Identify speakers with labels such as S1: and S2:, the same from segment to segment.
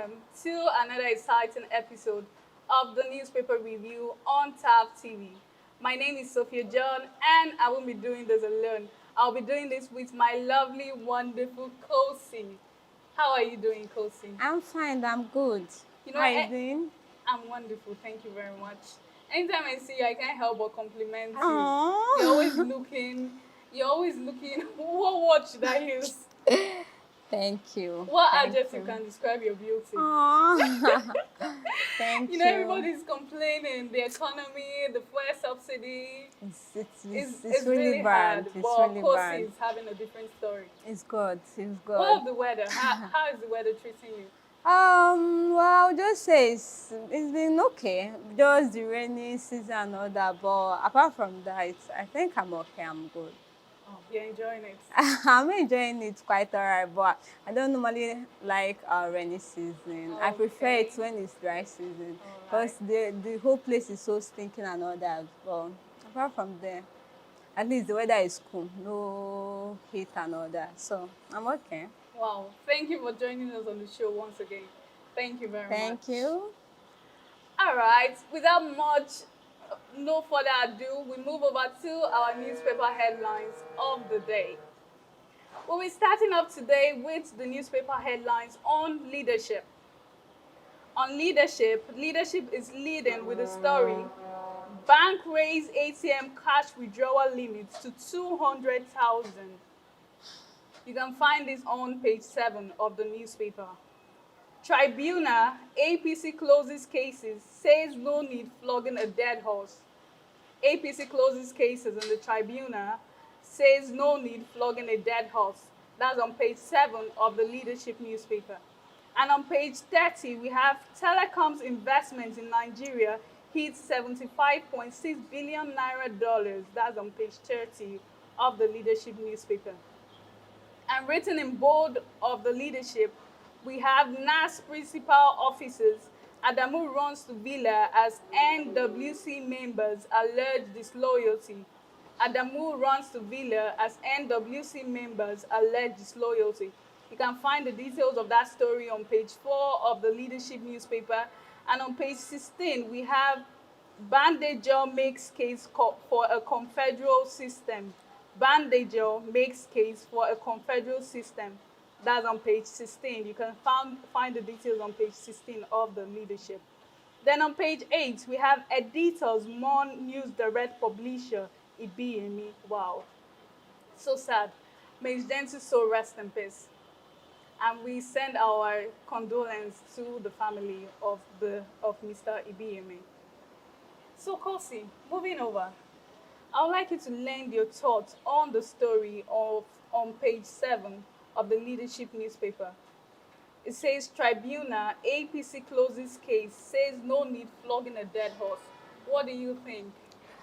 S1: welcome to another exciting episode of the newspaper review on TAP TV. My name is Sophia John, and I won't be doing this alone. I'll be doing this with my lovely, wonderful Kosi. How are you doing, Kosi?
S2: I'm fine, I'm good.
S1: You know,
S2: How you doing?
S1: I'm wonderful. Thank you very much. Anytime I see you, I can't help but compliment you.
S2: Aww.
S1: You're always looking. You're always looking. What word should I use?
S2: Thank you.
S1: What
S2: Thank
S1: adjective
S2: you.
S1: can describe your beauty?
S2: Aww. Thank
S1: You know, everybody's complaining the economy, the fuel subsidy.
S2: It's really bad.
S1: hard.
S2: It's
S1: But
S2: really
S1: Kosi
S2: bad.
S1: is having a different story.
S2: It's good. It's
S1: What
S2: good.
S1: of the weather? How is the weather treating you?
S2: Well, I'll just say it's been okay. Just the rainy season and all that, but apart from that, I think I'm okay. I'm good.
S1: Oh, you're enjoying it.
S2: I'm enjoying it quite alright, but I don't normally like rainy season. I prefer it
S1: Okay.
S2: when it's dry season
S1: Alright.
S2: because the whole place is so stinking and all that. But apart from there, at least the weather is cool, no heat and all that. So I'm okay.
S1: Wow. Thank you for joining us on the show once again. Thank you very much.
S2: Thank you.
S1: All right. Without much, no further ado, we move over to our newspaper headlines of the day. We'll be starting up today with the newspaper headlines on leadership. On leadership, leadership is leading with a story. Bank raise ATM cash withdrawal limits to 200,000. You can find this on page 7 of the newspaper. Tribunal, APC closes cases, says no need flogging a dead horse. APC closes cases in the tribunal, says no need flogging a dead horse. That's on page 7 of the leadership newspaper. And on page 30, we have telecoms investment in Nigeria hits 75.6 billion naira dollars. That's on page 30 of the leadership newspaper. And written in bold of the leadership, we have NAS principal officers. Adamu runs to Villa as NWC members allege disloyalty. Adamu runs to Villa as NWC members allege disloyalty. You can find the details of that story on page 4 of the leadership newspaper. And on page 16, we have Bandager makes case for a confederal system. Bandager makes case for a confederal system. That's on page 16. You can find the details on page 16 of the leadership. Then on page 8, we have editors mourn news direct publisher Ibiyemi. Wow. So sad. May his gentle soul rest in peace. And we send our condolence to the family of Mr. Ibiyemi. So Kosi, moving over, I would like you to lend your thoughts on the story on page 7 of the leadership newspaper. It says Tribunal, APC closes case, says no need flogging a dead horse. What do you think?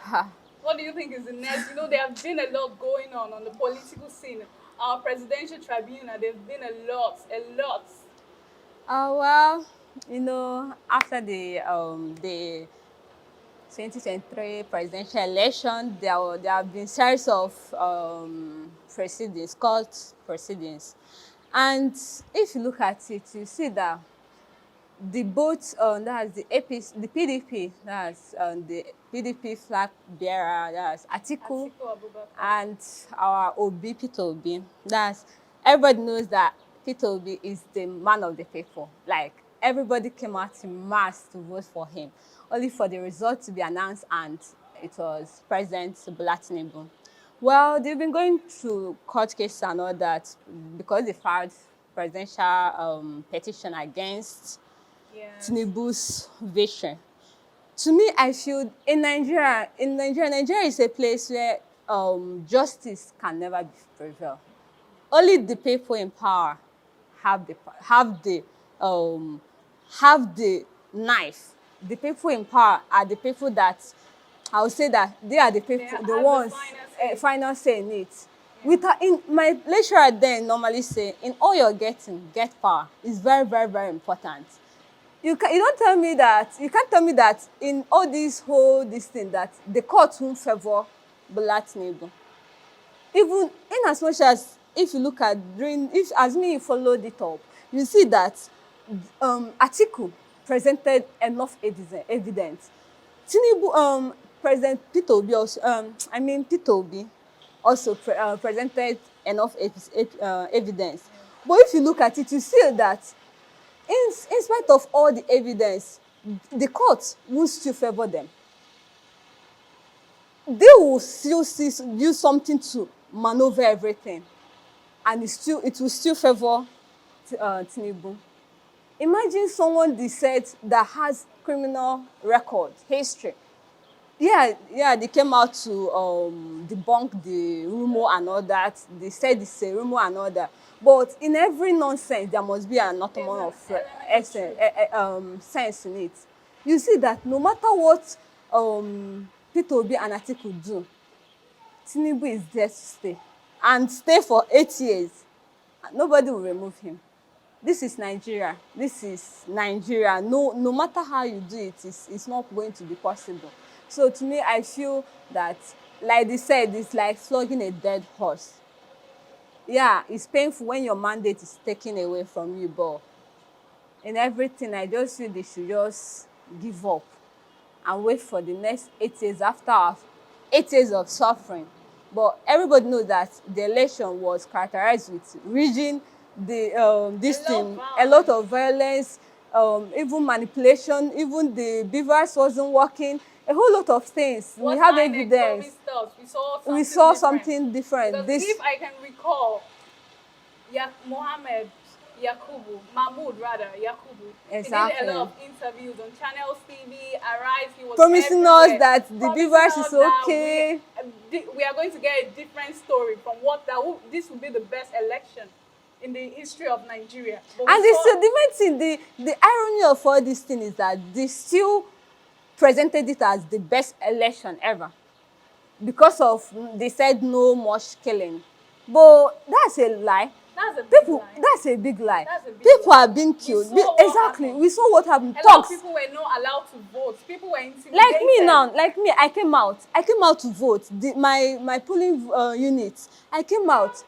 S2: Ha.
S1: What do you think is the next? You know, there have been a lot going on the political scene. Our presidential tribunal, there's been a lot.
S2: Well, after the 2023 presidential election, there have been series of proceedings, court proceedings. And if you look at it, you see that the both, that's the APC, the PDP, that's the PDP flag bearer, that's Atiku,
S1: Atiku Abubakar.
S2: and our Obi, Peter Obi. That's, everybody knows that Peter Obi is the man of the people. Like, everybody came out in mass to vote for him, only for the result to be announced, and it was President Bola Tinubu. Well, they've been going through court cases and all that because they filed presidential petition against
S1: Yes.
S2: Tinubu's victory. To me, I feel Nigeria is a place where justice can never prevail. Only the people in power have the knife. The people in power are the people that, I would say that they are the people,
S1: have
S2: the
S1: the
S2: ones
S1: final say.
S2: final say in it. In my lecturer then normally say, in all you're getting, get power. It's very, very, very important. You can't tell me that in all this thing that the court won't favor Bola Tinubu. Even in as much as if you look at as me followed it up, you see that Atiku presented enough evidence. Tinubu, President Peter Obi also, Peter Obi also presented enough evidence. But if you look at it, you see that in spite of all the evidence, the court will still favor them. They will still use something to maneuver everything, and it will still favor Tinubu. Imagine someone they said that has criminal record, history. Yeah, they came out to debunk the rumor and all that. They said it's a rumor and all that. But in every nonsense, there must be an amount of sense in it. You see that no matter what Peter Obi and Atiku do, Tinubu is there to stay and stay for 8 years. Nobody will remove him. This is Nigeria. This is Nigeria. No matter how you do it, it's not going to be possible. So to me, I feel that, like they said, it's like flogging a dead horse. Yeah, it's painful when your mandate is taken away from you, but in everything, I just feel they should just give up and wait for the next 8 years after our 8 years of suffering. But everybody knows that the election was characterized with rigging, a lot of violence, even manipulation, even the beavers wasn't working, a whole lot of things. We have evidence. We saw something different.
S1: Because if I can recall, Mahmoud rather, Yakubu.
S2: Exactly.
S1: He did a lot of interviews on Channels TV, Arise, he was
S2: promising
S1: everywhere.
S2: us that the beavers is okay.
S1: We are going to get a different story from this will be the best election in the history of Nigeria.
S2: And the main thing, the irony of all this thing is that they still presented it as the best election ever because they said no much killing. But that's a lie. That's a big lie. People are being killed. Exactly. We saw what happened.
S1: A lot of people were not allowed to vote. People were intimidated.
S2: Like me, I came out to vote. My polling unit, I came out.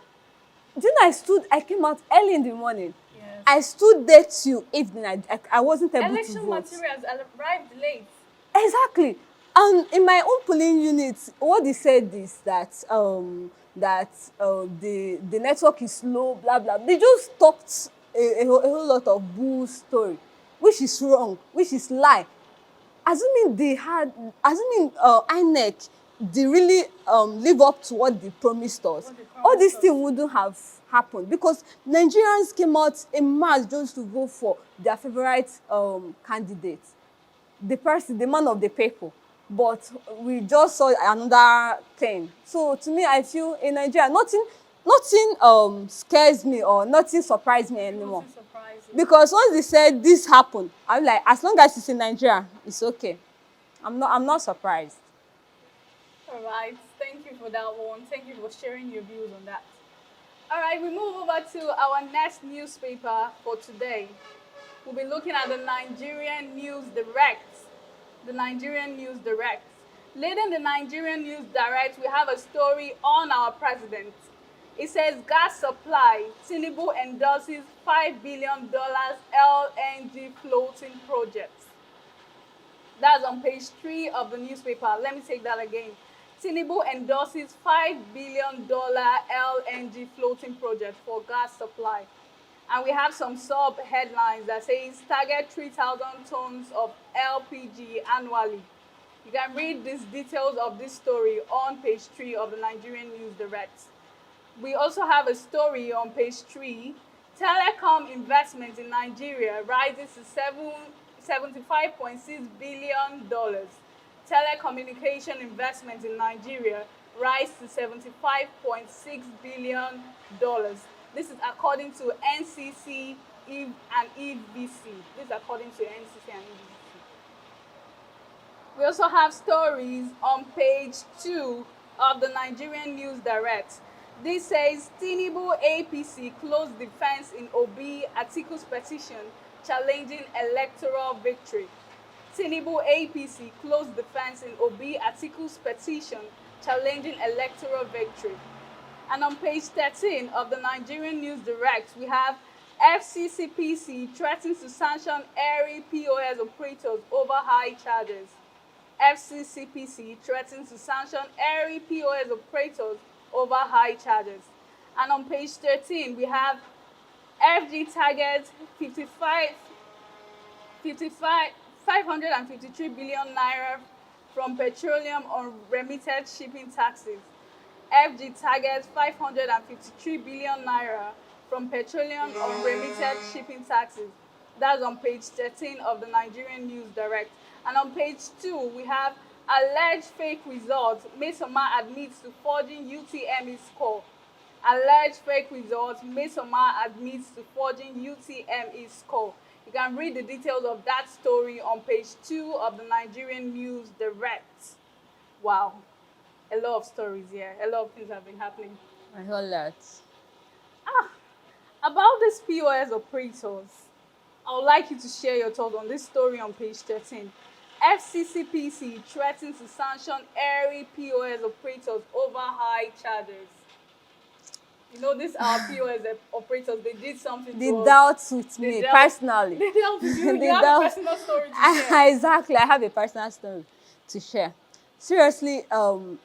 S2: Do you know I came out early in the morning.
S1: Yes.
S2: I stood there till evening. I wasn't able to vote.
S1: Election materials arrived late.
S2: Exactly. And in my own polling unit, what they said is that the network is slow, blah blah. They just talked a whole lot of bull story, which is wrong, which is lie. Assuming INEC, they really live up to what they promised us, all these things wouldn't have happened, because Nigerians came out in mass just to vote for their favorite candidate, the man of the people. But we just saw another thing. So to me, I feel in Nigeria, nothing scares me or nothing surprises me anymore. Because once they said this happened, I'm like, as long as it's in Nigeria, it's okay. I'm not surprised.
S1: All right, thank you for that one. Thank you for sharing your views on that. All right, we move over to our next newspaper for today. We'll be looking at the Nigerian News Direct. The Nigerian News Direct. Leading the Nigerian News Direct, we have a story on our president. It says gas supply. Tinubu endorses $5 billion LNG floating project. That's on page 3 of the newspaper. Let me take that again. Tinubu endorses $5 billion LNG floating project for gas supply. And we have some sub-headlines that says target 3,000 tons of LPG annually. You can read these details of this story on page 3 of the Nigerian News Direct. We also have a story on page 3. Telecom investment in Nigeria rises to $75.6 billion. Telecommunication investment in Nigeria rise to $75.6 billion. This is according to NCC and EVC. This is according to NCC and EVC. We also have stories on page 2 of the Nigerian News Direct. This says Tinubu APC closed defense in Obi Atiku's petition challenging electoral victory. Tinubu APC closed defense in Obi Atiku's petition challenging electoral victory. And on page 13 of the Nigerian News Direct, we have FCCPC threatens to sanction airy POS operators over high charges. FCCPC threatens to sanction airy POS operators over high charges. And on page 13, we have FG targets 553 billion naira from petroleum unremitted shipping taxes. FG targets 553 billion naira from petroleum unremitted shipping taxes. That's on page 13 of the Nigerian News Direct. And on page 2, we have alleged fake results. Mmesoma admits to forging UTME score. Alleged fake results. Mmesoma admits to forging UTME score. You can read the details of that story on page 2 of the Nigerian News Direct. Wow. A lot of stories here. A lot of things have been happening.
S2: I heard that.
S1: About these POS operators, I would like you to share your thoughts on this story on page 13. FCCPC threatens to sanction airy POS operators over high charges. You know, these are POS operators. They did something
S2: They
S1: to us.
S2: dealt with me personally.
S1: They dealt with you.
S2: They
S1: You have
S2: dealt-
S1: a personal story to share.
S2: Exactly, I have a personal story to share. Seriously,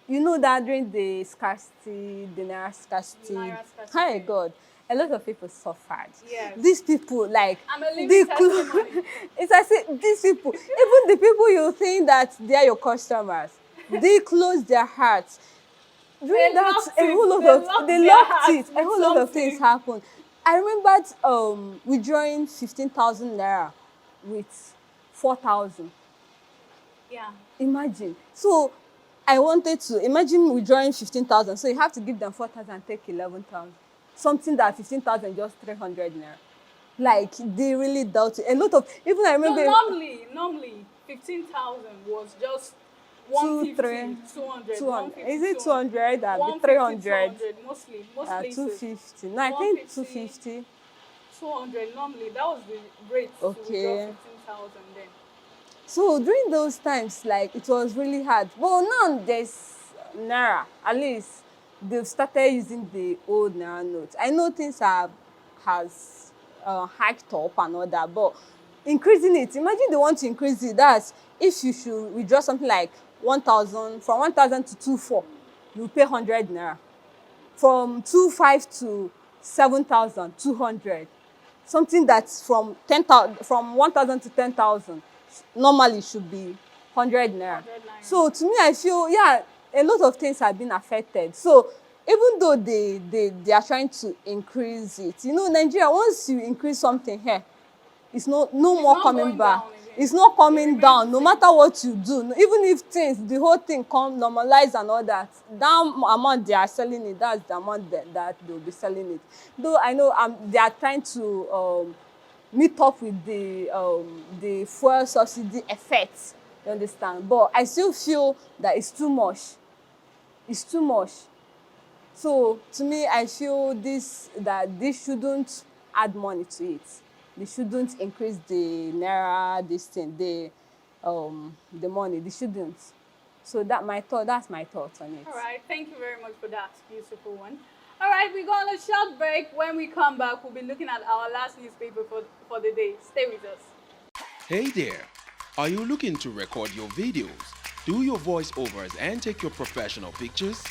S2: you know that during the scarcity, the Naira scarcity,
S1: Naira scarcity.
S2: hi God, a lot of people suffered.
S1: Yes.
S2: These people, like,
S1: I'm a living
S2: they
S1: testimony.
S2: it's as if these people, even the people you think that they are your customers, they close their hearts. During
S1: They
S2: that,
S1: locked
S2: a
S1: it.
S2: whole lot
S1: They
S2: of
S1: locked
S2: they
S1: their
S2: locked
S1: hearts
S2: it. A
S1: with
S2: whole lot of
S1: something.
S2: things happened. I remembered withdrawing 15,000 naira with 4,000.
S1: Yeah.
S2: Imagine. So I wanted to imagine withdrawing 15,000. So you have to give them 4,000 and take 11,000. Something that 15,000 just 300 naira. Like they really doubt it. A lot of even I remember
S1: No, normally 15,000 was just 150, 200,
S2: 200.
S1: 150,
S2: Is it
S1: 200?
S2: 200 or
S1: 150,
S2: 300?
S1: 200, mostly places.
S2: 250. No, I think
S1: 150.
S2: 250.
S1: 200 normally. That was the rate to withdraw
S2: Okay.
S1: 15,000 then.
S2: So during those times, like it was really hard. But now there's Naira. At least they've started using the old Naira notes. I know things has hiked up and all that, but increasing it. Imagine they want to increase it. That's if you should withdraw something like 1,000 from 1,000 to 2,400, you pay 100 Naira. From 2,500 to 7,200. Something that's from 10,000 from 1,000 to 10,000 normally should be 100 naira.
S1: 100 naira.
S2: So to me, I feel a lot of things have been affected. So even though they are trying to increase it, you know, Nigeria, once you increase something here, it's no more
S1: not
S2: coming
S1: going
S2: back.
S1: down again.
S2: It's not coming
S1: remains
S2: down,
S1: the
S2: no
S1: same.
S2: matter what you do. Even if the whole thing come normalize and all that, that amount they are selling it, that's the amount that they'll be selling it. Though I know they are trying to meet up with the fuel subsidy effect, you understand? But I still feel that it's too much. It's too much. So to me, I feel that this shouldn't add money to it. They shouldn't increase the naira, the money. They shouldn't. So that's my thoughts on it.
S1: All right, thank you very much for that beautiful one. All right, we go on a short break. When we come back, we'll be looking at our last newspaper for the day. Stay with us.
S3: Hey there! Are you looking to record your videos, do your voiceovers, and take your professional pictures?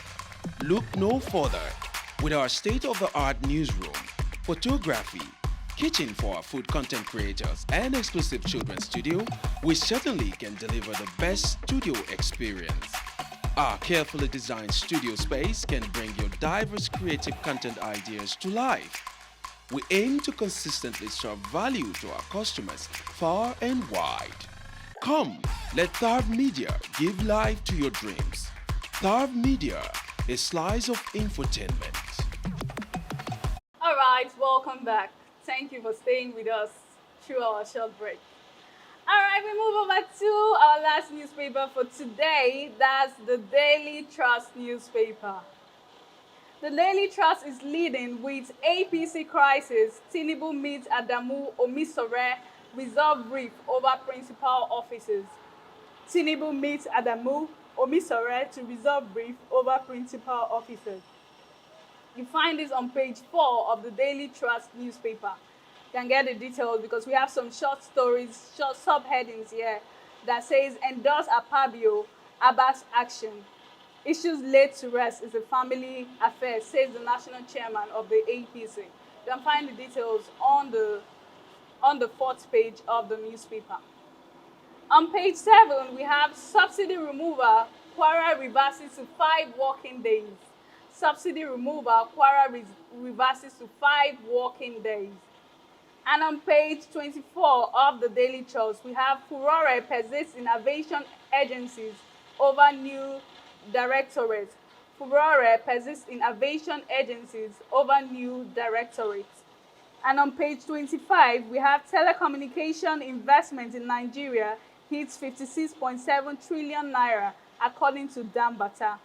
S3: Look no further. With our state-of-the-art newsroom, photography, kitchen for our food content creators, and exclusive children's studio, we certainly can deliver the best studio experience. Our carefully designed studio space can bring your diverse creative content ideas to life. We aim to consistently serve value to our customers far and wide. Come, let Tharv Media give life to your dreams. Tharv Media, a slice of infotainment.
S1: All right, welcome back. Thank you for staying with us through our short break. All right, we move over to our last newspaper for today. That's the Daily Trust newspaper. The Daily Trust is leading with APC crisis. Tinubu meets Adamu Omisore, resolve brief over principal offices. Tinubu meets Adamu Omisore to resolve brief over principal officers. You find this on page 4 of the Daily Trust newspaper. You can get the details because we have some short stories, short subheadings here that says endorse Apabio, Abbas action. Issues laid to rest is a family affair, says the national chairman of the APC. You can find the details on the fourth page of the newspaper. On page 7, we have subsidy removal, Kwara reverses to 5 working days. Subsidy removal, Kwara reverses to 5 working days. And on page 24 of the Daily Trust, we have furore persists in aviation agencies over new directorate. Furore persists in aviation agencies over new directorate. And on page 25, we have telecommunication investment in Nigeria hits 56.7 trillion naira, according to JAMB.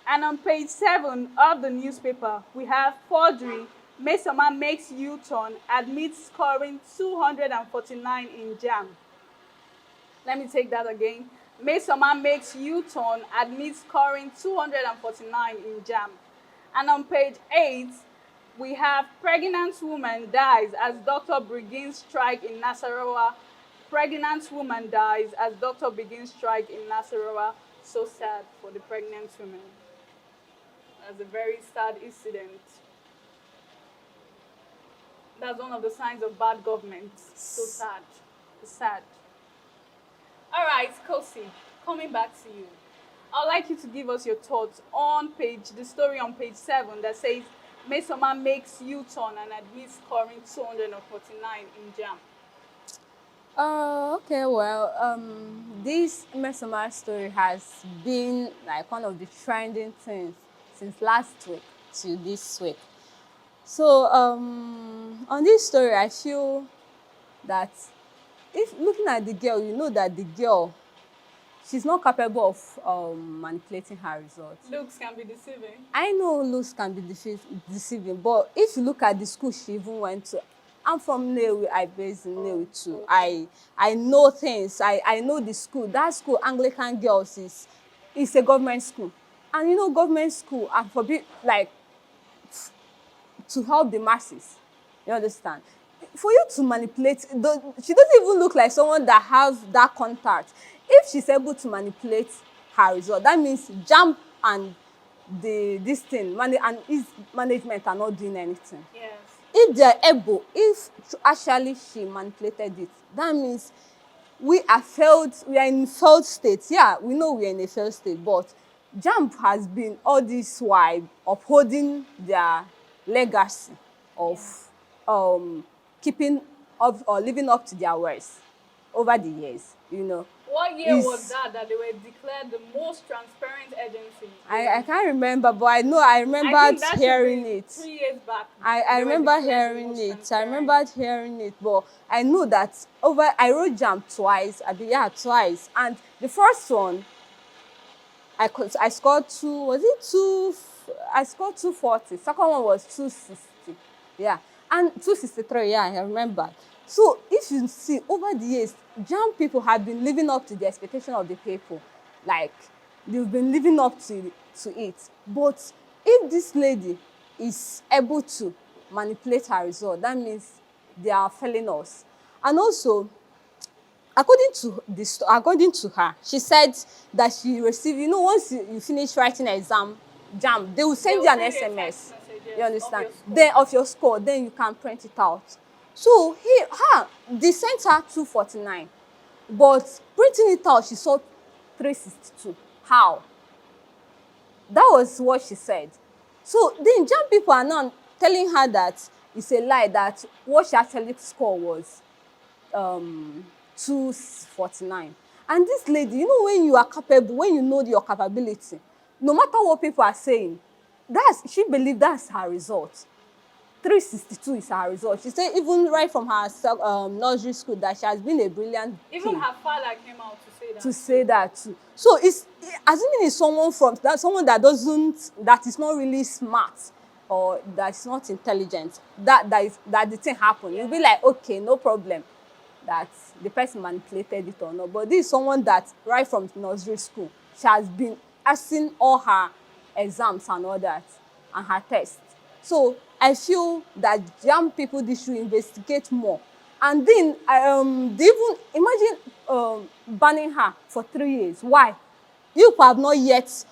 S1: And on page 7 of the newspaper, we have forgery. Mmesoma makes U-turn, admits scoring 249 in JAMB. Let me take that again. Mmesoma makes U-turn, admits scoring 249 in JAMB. And on page 8, we have pregnant woman dies as doctor begins strike in Nasarawa. Pregnant woman dies as doctor begins strike in Nasarawa. So sad for the pregnant woman. That's a very sad incident. That's one of the signs of bad government. So sad. It's sad. All right, Kosi, coming back to you. I'd like you to give us your thoughts on the story on page 7 that says Mmesoma makes U-turn and admits scoring 249 in JAMB.
S2: Okay, well, this Mmesoma story has been like one of the trending things since last week to this week. So, on this story, I feel that if looking at the girl, you know that the girl, she's not capable of manipulating her results.
S1: Looks can be deceiving.
S2: I know looks can be deceiving, but if you look at the school she even went to, I'm from Nnewi, I based in Nnewi too. I know things. I know the school. That school, Anglican Girls, is a government school. And you know, government school are to help the masses. You understand? For you to manipulate, she doesn't even look like someone that has that contact. If she's able to manipulate her result, that means JAMB and this thing, and his management are not doing anything.
S1: Yes.
S2: If they're able, if actually she manipulated it, that means we are in failed state. Yeah, we know we are in a failed state, but JAMB has been all this while upholding their legacy of keeping up or living up to their words over the years, you know.
S1: What year was that they were declared the most transparent agency?
S2: I can't remember, but I remembered hearing it.
S1: 3 years back.
S2: I remember hearing it. I remembered hearing it, but I know that I wrote JAMB twice. Twice. And the first one, I scored I scored 240. Second one was 260. Yeah. And 263, yeah, I remember. So if you see, over the years, JAMB people have been living up to the expectation of the people. Like, they've been living up to it. But if this lady is able to manipulate her result, that means they are failing us. And also, according to her, she said that she received, you know, once you finish writing an exam, JAMB, they will send you an SMS. You understand? Then of your score, then you can print it out. So they sent her 249, but printing it out, she saw 362. How? That was what she said. So then JAMB people are now telling her that it's a lie, that what she actually scored was 249. And this lady, you know, when you are capable, when you know your capability, no matter what people are saying, she believes that's her result. 362 is her result. She said even right from her nursery school that she has been a brilliant
S1: Even
S2: kid.
S1: her father came out
S2: to say that too. So assuming it's someone that is not really smart or that's not intelligent, that the thing happened. Yeah. You'll be like, okay, no problem that the person manipulated it or not. But this is someone that right from nursery school, she has been passing all her exams and all that and her tests. So I feel that JAMB people, they should investigate more. And then they even imagine banning her for 3 years. Why? You have not yet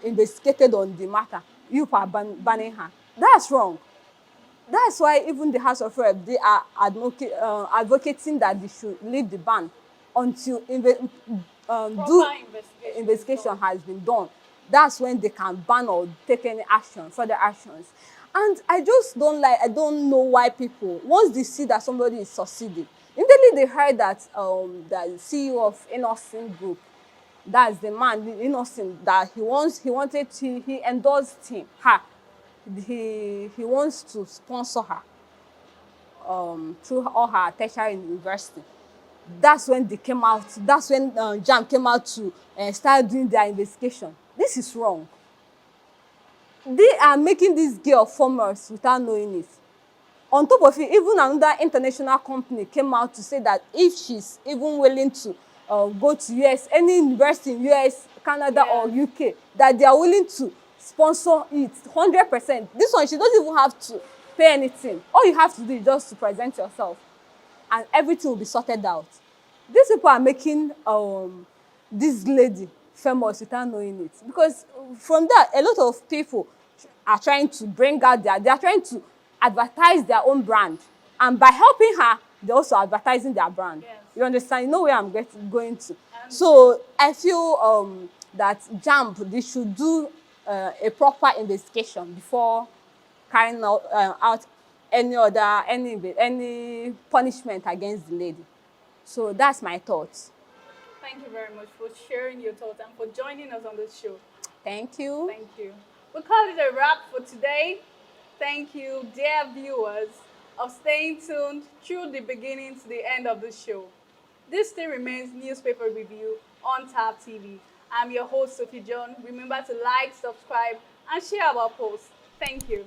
S2: investigated on the matter. You are banning her. That's wrong. That's why even the House of Rep, they are advocating that they should leave the ban until
S1: Proper investigation is
S2: investigation
S1: done.
S2: has been done. That's when they can ban or take any action, further actions. And I just don't like, I don't know why people, once they see that somebody is succeeding, immediately they heard that the CEO of Innocent Group, that's the man, the Innocent, that he endorsed her. He wants to sponsor her through all her tertiary university. That's when they came out. That's when JAMB came out to start doing their investigation. This is wrong. They are making this girl famous without knowing it. On top of it, even another international company came out to say that if she's even willing to go to US, any university in US, Canada, or UK, that they are willing to sponsor it 100%. This one, she doesn't even have to pay anything. All you have to do is just to present yourself, and everything will be sorted out. These people are making this lady famous without knowing it. Because from that, a lot of people are trying to bring out they are trying to advertise their own brand. And by helping her, they're also advertising their brand.
S1: Yes.
S2: You understand? You know where I'm going to. So I feel that JAMB, they should do a proper investigation before carrying out any punishment against the lady. So that's my thoughts.
S1: Thank you very much for sharing your thoughts and for joining us on this show.
S2: Thank you.
S1: Thank you. We call it a wrap for today. Thank you, dear viewers, of staying tuned through the beginning to the end of the show. This still remains Newspaper Review on TAB TV. I'm your host, Sophie John. Remember to like, subscribe, and share our posts. Thank you.